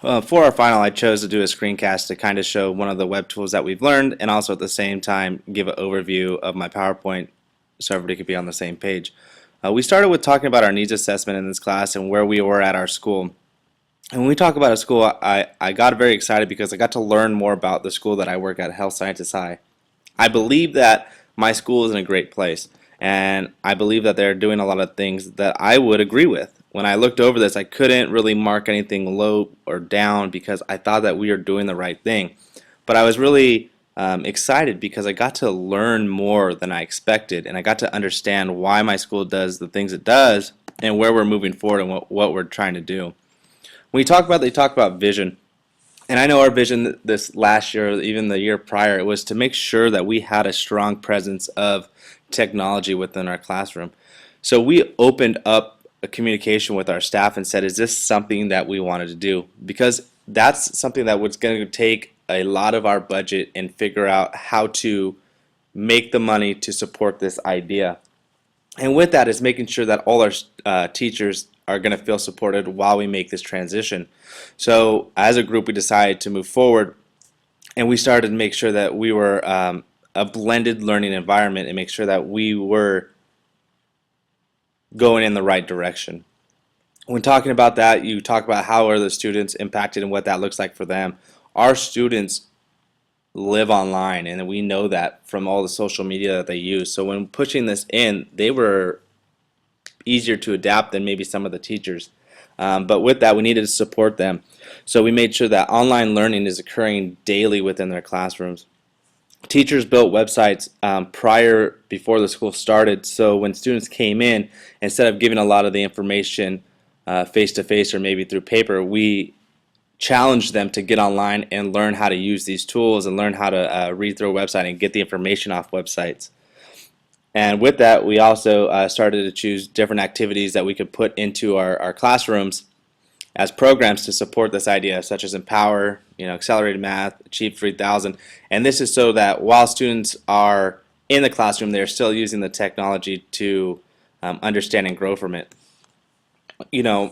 For our final, I chose to do a screencast to kind of show one of the web tools that we've learned and also at the same time give an overview of my PowerPoint so everybody could be on the same page. We started with talking about our needs assessment in this class and where we were at our school. And when we talk about a school, I got very excited because I got to learn more about the school that I work at, Health Sciences High. I believe that my school is in a great place, and I believe that they're doing a lot of things that I would agree with. When I looked over this, I couldn't really mark anything low or down because I thought that we were doing the right thing. But I was really excited because I got to learn more than I expected, and I got to understand why my school does the things it does and where we're moving forward and what we're trying to do. When you talk about, they talk about vision. And I know our vision this last year, even the year prior, it was to make sure that we had a strong presence of technology within our classroom. So we opened up a communication with our staff and said, is this something that we wanted to do? Because that's something that was going to take a lot of our budget and figure out how to make the money to support this idea. And with that is making sure that all our teachers are going to feel supported while we make this transition. So as a group, we decided to move forward, and we started to make sure that we were a blended learning environment and make sure that we were going in the right direction. When talking about that, you talk about how are the students impacted and what that looks like for them. Our students live online, and we know that from all the social media that they use. So when pushing this in, they were easier to adapt than maybe some of the teachers. But with that, we needed to support them. So we made sure that online learning is occurring daily within their classrooms. Teachers built websites before the school started, so when students came in, instead of giving a lot of the information face to face or maybe through paper, we challenged them to get online and learn how to use these tools and learn how to read through a website and get the information off websites. And with that, we also started to choose different activities that we could put into our classrooms as programs to support this idea, such as Empower, Accelerated Math, Achieve 3000. And this is so that while students are in the classroom, they're still using the technology to understand and grow from it.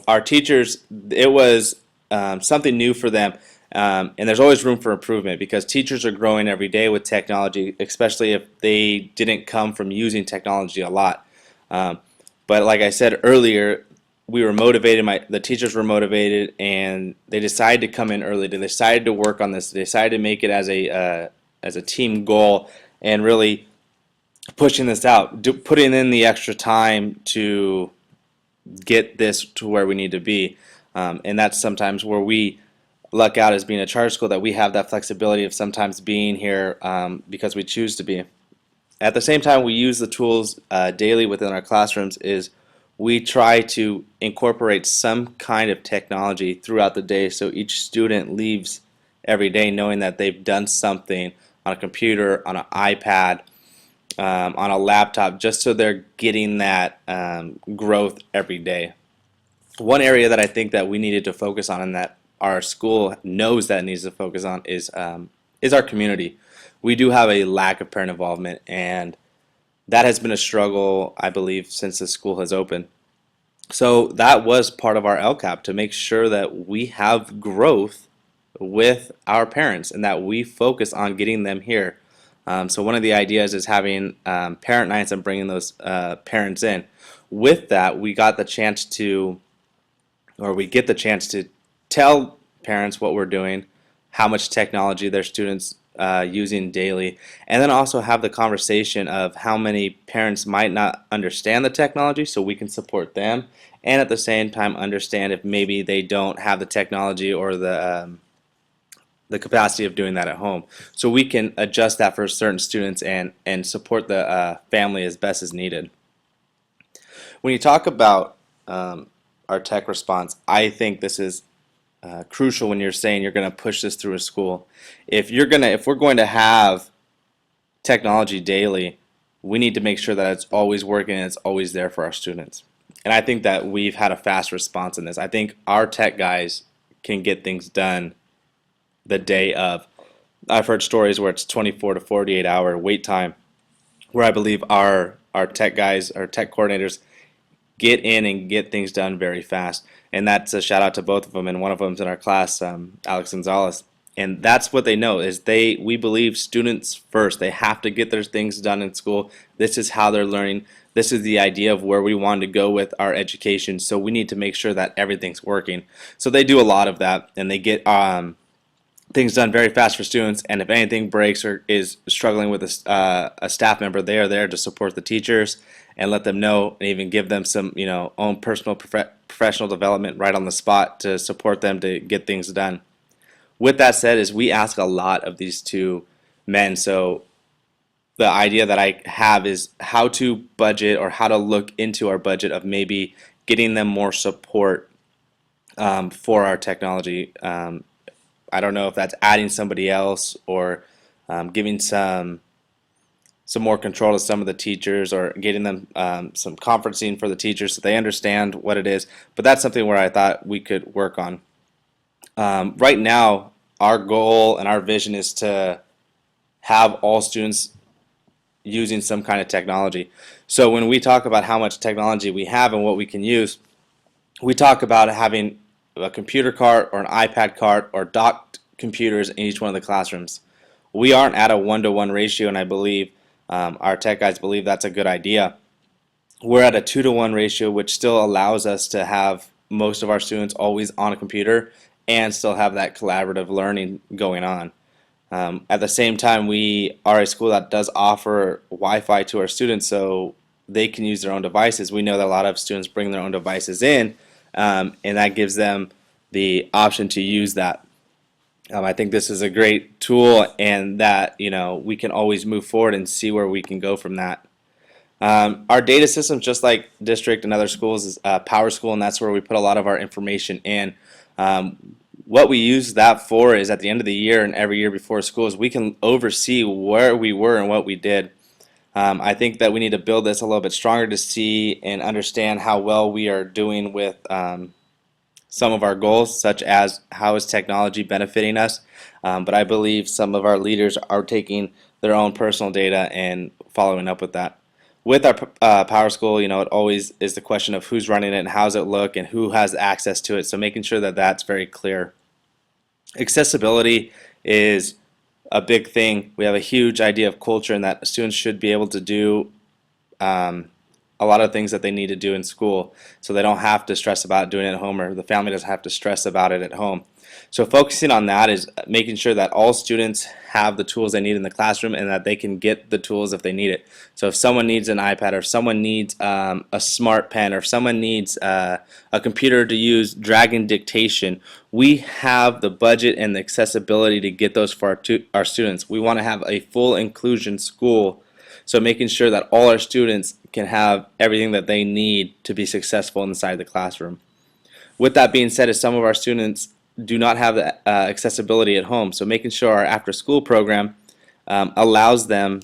Our teachers, it was something new for them. And there's always room for improvement because teachers are growing every day with technology, especially if they didn't come from using technology a lot. But like I said earlier, we were motivated, the teachers were motivated, and they decided to come in early. They decided to work on this. They decided to make it as a team goal and really pushing this out, putting in the extra time to get this to where we need to be. And that's sometimes where we luck out as being a charter school, that we have that flexibility of sometimes being here because we choose to be. At the same time, we use the tools daily within our classrooms. Is we try to incorporate some kind of technology throughout the day so each student leaves every day knowing that they've done something on a computer, on an iPad, on a laptop, just so they're getting that growth every day. One area that I think that we needed to focus on and that our school knows that it needs to focus on is our community. We do have a lack of parent involvement, and that has been a struggle, I believe, since the school has opened. So that was part of our LCAP, to make sure that we have growth with our parents and that we focus on getting them here. So one of the ideas is having parent nights and bringing those parents in. With that, we get the chance to tell parents what we're doing, how much technology their students using daily, and then also have the conversation of how many parents might not understand the technology, so we can support them, and at the same time understand if maybe they don't have the technology or the capacity of doing that at home. So we can adjust that for certain students and support the family as best as needed. When you talk about our tech response, I think this is crucial when you're saying you're going to push this through a school. If we're going to have technology daily, we need to make sure that it's always working and it's always there for our students. And I think that we've had a fast response in this. I think our tech guys can get things done the day of. I've heard stories where it's 24 to 48 hour wait time, where I believe our tech guys, our tech coordinators, get in and get things done very fast. And that's a shout out to both of them. And one of them's in our class, Alex Gonzalez. And that's what they know is we believe students first. They have to get their things done in school. This is how they're learning. This is the idea of where we want to go with our education. So we need to make sure that everything's working. So they do a lot of that, and they get things done very fast for students. And if anything breaks or is struggling with a staff member, they are there to support the teachers and let them know, and even give them some own personal professional development right on the spot to support them to get things done. With that said, is we ask a lot of these two men. So the idea that I have is how to budget, or how to look into our budget of maybe getting them more support for our technology. I don't know if that's adding somebody else, or giving some more control to some of the teachers, or getting them some conferencing for the teachers so they understand what it is. But that's something where I thought we could work on. Right now, our goal and our vision is to have all students using some kind of technology. So when we talk about how much technology we have and what we can use, we talk about having a computer cart or an iPad cart or docked computers in each one of the classrooms. We aren't at a 1-to-1 ratio, and I believe our tech guys believe that's a good idea. We're at a 2-to-1 ratio, which still allows us to have most of our students always on a computer and still have that collaborative learning going on. At the same time, we are a school that does offer Wi-Fi to our students so they can use their own devices. We know that a lot of students bring their own devices in, and that gives them the option to use that. I think this is a great tool, and that we can always move forward and see where we can go from that. Our data system, just like district and other schools, is Power School, and that's where we put a lot of our information in. What we use that for is at the end of the year and every year before schools, we can oversee where we were and what we did. I think that we need to build this a little bit stronger to see and understand how well we are doing with some of our goals, such as how is technology benefiting us. But I believe some of our leaders are taking their own personal data and following up with that. With our Power School, it always is the question of who's running it and how does it look and who has access to it. So making sure that that's very clear. Accessibility is a big thing. We have a huge idea of culture, and that students should be able to do a lot of things that they need to do in school, so they don't have to stress about doing it at home, or the family doesn't have to stress about it at home. So focusing on that is making sure that all students have the tools they need in the classroom, and that they can get the tools if they need it. So if someone needs an iPad, or if someone needs a smart pen, or if someone needs a computer to use Dragon dictation, we have the budget and the accessibility to get those for our students. We want to have a full inclusion school, so making sure that all our students can have everything that they need to be successful inside the classroom. With that being said, is some of our students do not have the accessibility at home, so making sure our after-school program allows them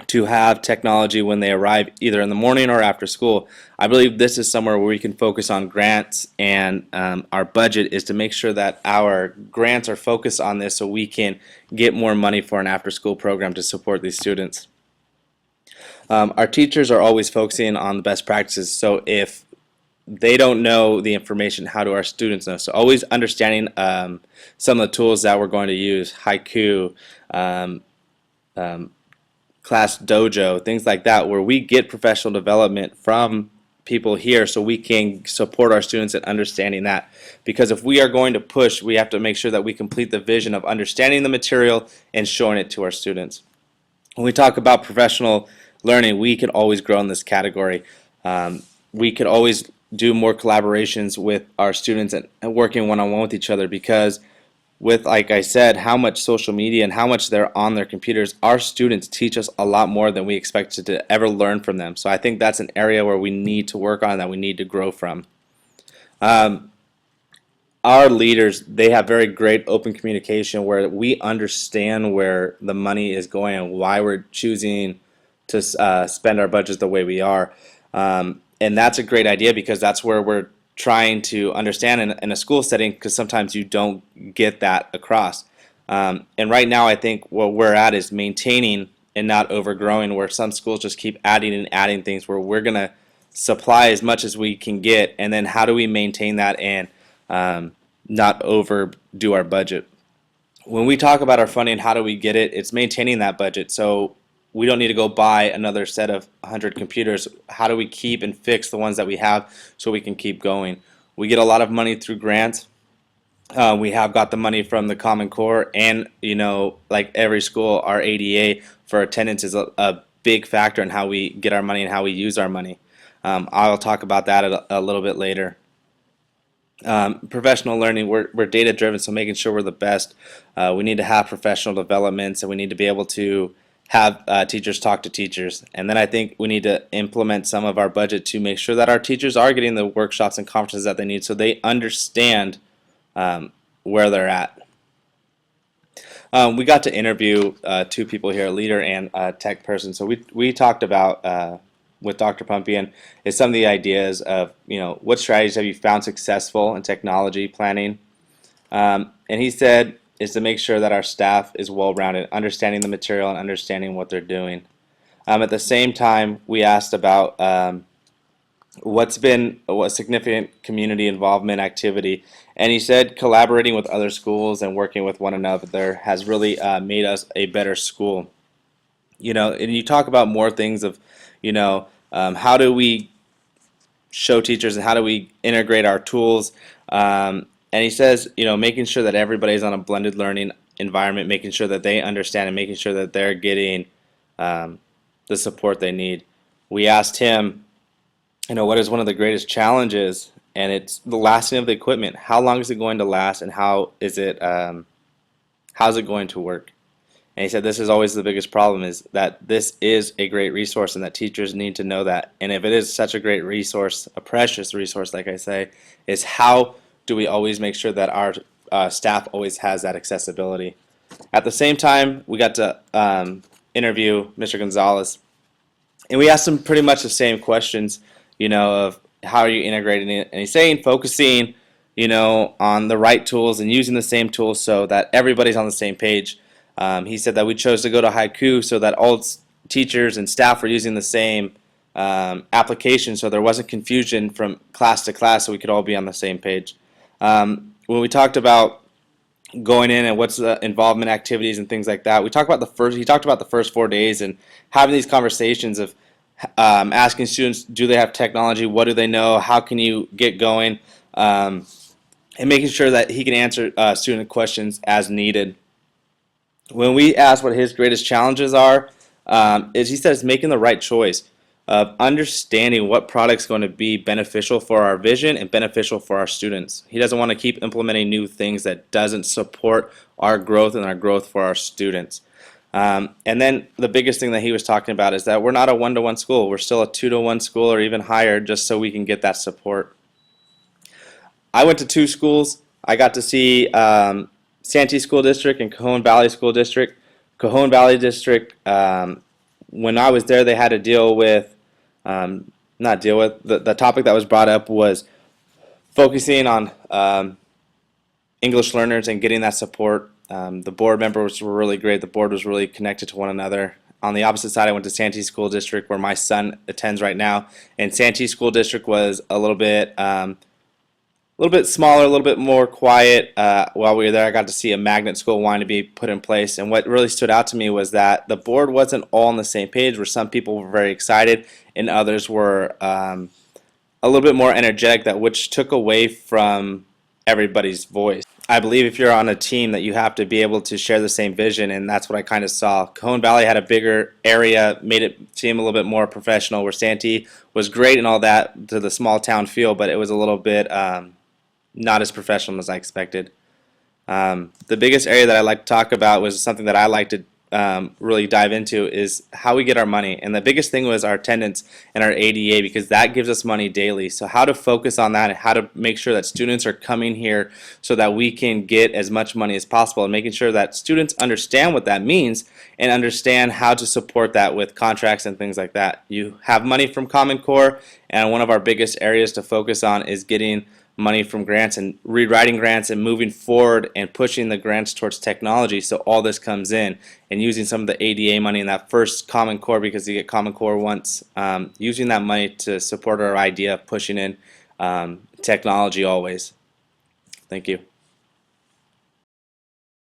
to have technology when they arrive, either in the morning or after school. I believe this is somewhere where we can focus on grants, and our budget is to make sure that our grants are focused on this so we can get more money for an after-school program to support these students. Our teachers are always focusing on the best practices, so if they don't know the information, how do our students know? So always understanding some of the tools that we're going to use, Haiku, Class Dojo, things like that, where we get professional development from people here so we can support our students in understanding that. Because if we are going to push, we have to make sure that we complete the vision of understanding the material and showing it to our students. When we talk about professional learning, we can always grow in this category. We could always do more collaborations with our students and working one-on-one with each other, because with, like I said, how much social media and how much they're on their computers, our students teach us a lot more than we expected to ever learn from them. So I think that's an area where we need to work on, that we need to grow from. Our leaders, they have very great open communication where we understand where the money is going and why we're choosing to spend our budgets the way we are. And that's a great idea, because that's where we're trying to understand in a school setting, because sometimes you don't get that across. And right now I think what we're at is maintaining and not overgrowing, where some schools just keep adding and adding things, where we're going to supply as much as we can get, and then how do we maintain that and not overdo our budget. When we talk about our funding, how do we get it? It's maintaining that budget. So we don't need to go buy another set of 100 computers. How do we keep and fix the ones that we have so we can keep going? We get a lot of money through grants. We have got the money from the Common Core, and like every school, our ADA for attendance is a big factor in how we get our money and how we use our money. I'll talk about that a little bit later. Professional learning, we're data driven, so making sure we're the best. We need to have professional developments, and we need to be able to have teachers talk to teachers. And then I think we need to implement some of our budget to make sure that our teachers are getting the workshops and conferences that they need so they understand where they're at. We got to interview two people here, a leader and a tech person. So we talked about with Dr. Pumpian is some of the ideas of what strategies have you found successful in technology planning, and he said is to make sure that our staff is well-rounded, understanding the material and understanding what they're doing. At the same time, we asked about what's been a significant community involvement activity, and he said collaborating with other schools and working with one another has really made us a better school. And you talk about more things of how do we show teachers and how do we integrate our tools, and he says making sure that everybody's on a blended learning environment, making sure that they understand and making sure that they're getting the support they need. We asked him what is one of the greatest challenges, and it's the lasting of the equipment. How long is it going to last, and how's it going to work? And he said this is always the biggest problem, is that this is a great resource and that teachers need to know that. And if it is such a great resource, a precious resource, like I say, is how do we always make sure that our staff always has that accessibility. At the same time, we got to interview Mr. Gonzalez, and we asked him pretty much the same questions, of how are you integrating it, and he's saying focusing, on the right tools and using the same tools so that everybody's on the same page. He said that we chose to go to Haiku so that all teachers and staff were using the same application, so there wasn't confusion from class to class, so we could all be on the same page. When we talked about going in and what's the involvement activities and things like that, he talked about the first 4 days and having these conversations of asking students, do they have technology, what do they know, how can you get going, and making sure that he can answer student questions as needed. When we asked what his greatest challenges are, is he says making the right choice of understanding what product's going to be beneficial for our vision and beneficial for our students. He doesn't want to keep implementing new things that doesn't support our growth and our growth for our students. And then the biggest thing that he was talking about is that we're not a one-to-one school. We're still a 2-to-1 school or even higher, just so we can get that support. I went to two schools. I got to see Santee School District and Cajon Valley School District. Cajon Valley District, when I was there, they had to deal with, the topic that was brought up was focusing on English learners and getting that support. The board members were really great. The board was really connected to one another. On the opposite side, I went to Santee School District, where my son attends right now, and Santee School District was a little bit smaller, a little bit more quiet. While we were there, I got to see a magnet school wanting to be put in place, and what really stood out to me was that the board wasn't all on the same page, where some people were very excited and others were a little bit more energetic, which took away from everybody's voice. I believe if you're on a team that you have to be able to share the same vision, and that's what I kind of saw. Cajon Valley had a bigger area, made it seem a little bit more professional, where Santee was great and all that to the small town feel, but it was a little bit not as professional as I expected. The biggest area that I like to talk about was something that I like to really dive into, is how we get our money. And the biggest thing was our attendance and our ADA, because that gives us money daily. So how to focus on that and how to make sure that students are coming here so that we can get as much money as possible, and making sure that students understand what that means and understand how to support that with contracts and things like that. You have money from Common Core, and one of our biggest areas to focus on is getting money from grants and rewriting grants and moving forward and pushing the grants towards technology, so all this comes in, and using some of the ADA money in that first Common Core, because you get Common Core once, using that money to support our idea of pushing in technology always. Thank you.